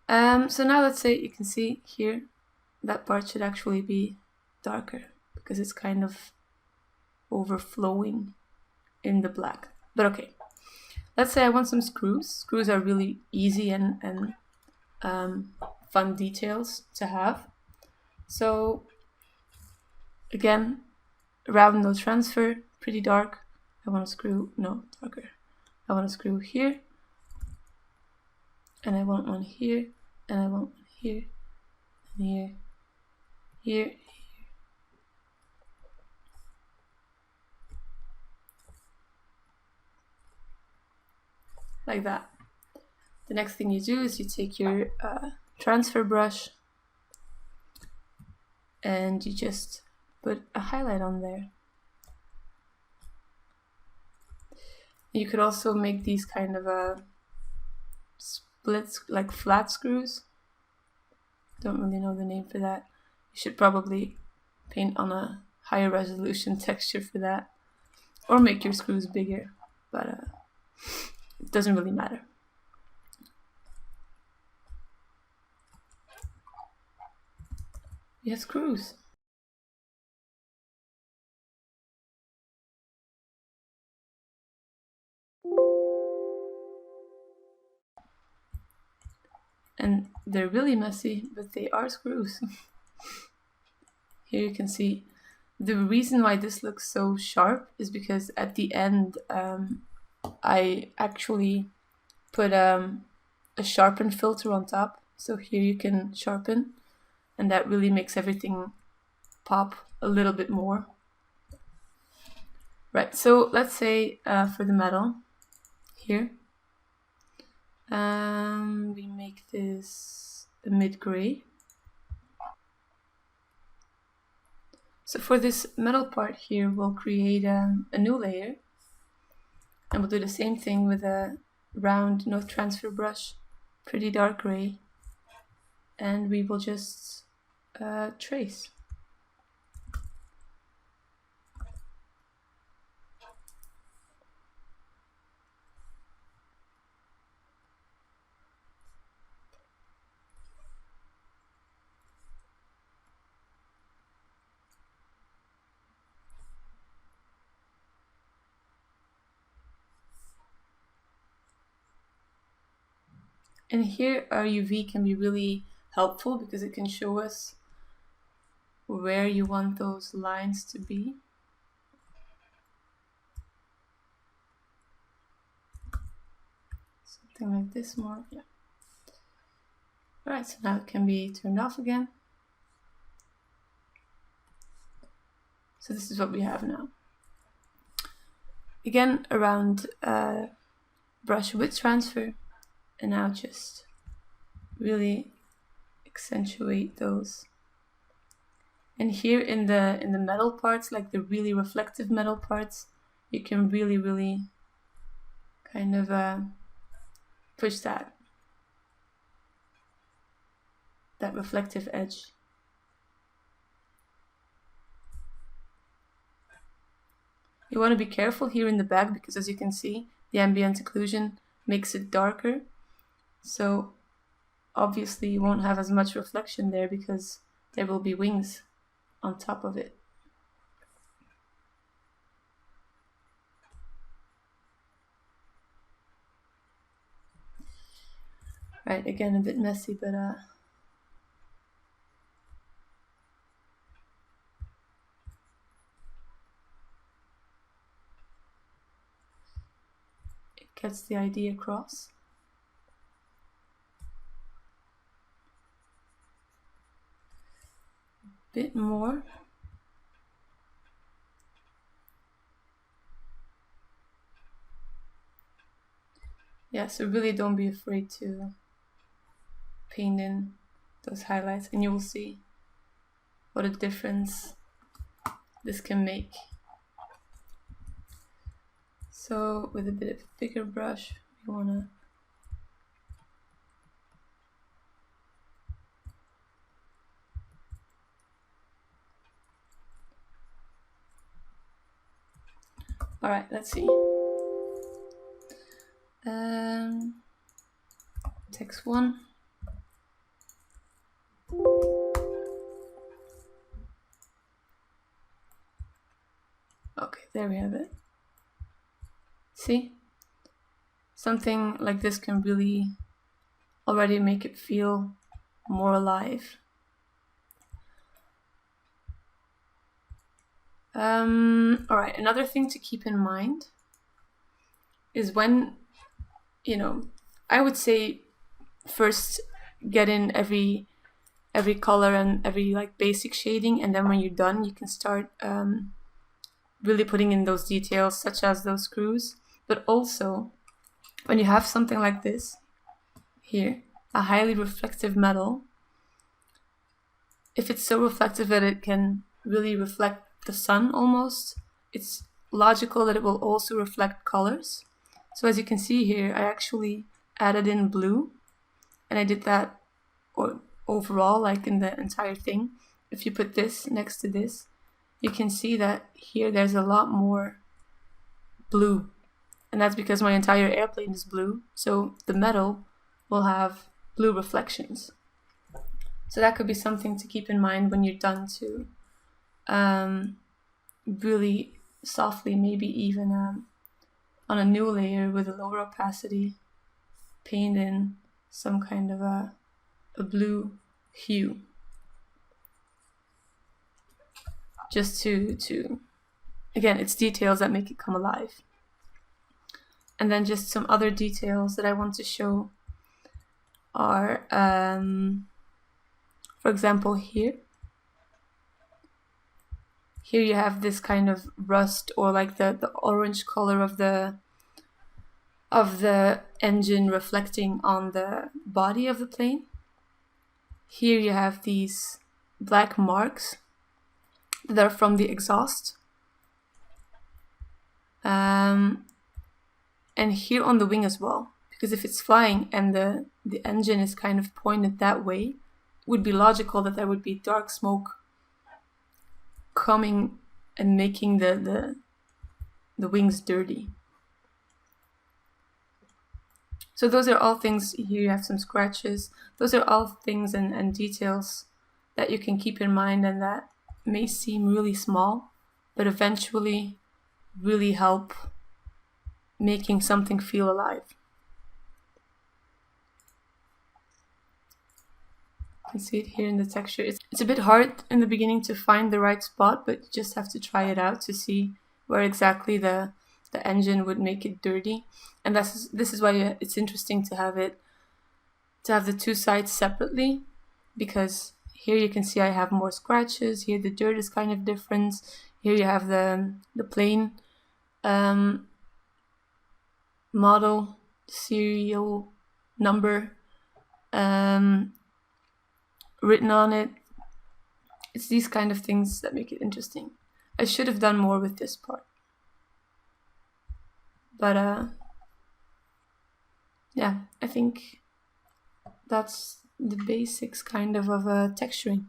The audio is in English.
So now let's say you can see here that part should actually be darker because it's kind of overflowing in the black. But okay, let's say I want some screws. Screws are really easy and fun details to have. So again, round no transfer, pretty dark. I want a screw, no, darker. I want a screw here, and I want one here, and I want one here, and here, here, like that. The next thing you do is you take your transfer brush and you just put a highlight on there. You could also make these kind of splits, like flat screws. Don't really know the name for that. You should probably paint on a higher resolution texture for that, or make your screws bigger, but it doesn't really matter. We have screws. And they're really messy, but they are screws. Here you can see the reason why this looks so sharp is because at the end I actually put a sharpen filter on top. So here you can sharpen, and that really makes everything pop a little bit more. Right, so let's say for the metal here, we make this a mid-gray. So for this metal part here, we'll create a new layer, and we'll do the same thing with a round no transfer brush, pretty dark gray, and we will just trace. And here our UV can be really helpful because it can show us where you want those lines to be. Something like this more, yeah. Alright, so now it can be turned off again. So this is what we have now. Again, around brush with transfer, and now just really accentuate those. And here in the metal parts, like the really reflective metal parts, you can really kind of push that reflective edge. You want to be careful here in the back because, as you can see, the ambient occlusion makes it darker. So obviously you won't have as much reflection there because there will be wings on top of it. Right, again a bit messy, but it gets the idea across. Bit more. Yeah, so really don't be afraid to paint in those highlights, and you will see what a difference this can make. So with a bit of a bigger brush, we want to alright, let's see. Text 1. See? Something like this can really already make it feel more alive. Alright, another thing to keep in mind is when, you know, I would say first get in every color and every like basic shading, and then when you're done you can start really putting in those details such as those screws. But also when you have something like this here, a highly reflective metal, if it's so reflective that it can really reflect the sun almost, it's logical that it will also reflect colors. So as you can see here, I actually added in blue, and I did that overall, like in the entire thing. If you put this next to this, you can see that here there's a lot more blue, and that's because my entire airplane is blue, so the metal will have blue reflections. So that could be something to keep in mind when you're done to really softly, maybe even on a new layer with a lower opacity, paint in some kind of a blue hue, just to again, it's details that make it come alive. And then just some other details that I want to show are for example here you have this kind of rust, or like the orange color of the engine reflecting on the body of the plane. Here you have these black marks that are from the exhaust. And here on the wing as well, because if it's flying and the engine is kind of pointed that way, it would be logical that there would be dark smoke coming and making the wings dirty. So those are all things. Here you have some scratches. Those are all things and details that you can keep in mind, and that may seem really small, but eventually really help making something feel alive. You can see it here in the texture. It's a bit hard in the beginning to find the right spot, but you just have to try it out to see where exactly the engine would make it dirty. And this is why it's interesting to have the two sides separately, because here you can see I have more scratches. Here the dirt is kind of different. Here you have the plain model serial number written on it. It's these kind of things that make it interesting. I should have done more with this part, but yeah, I think that's the basics kind of texturing.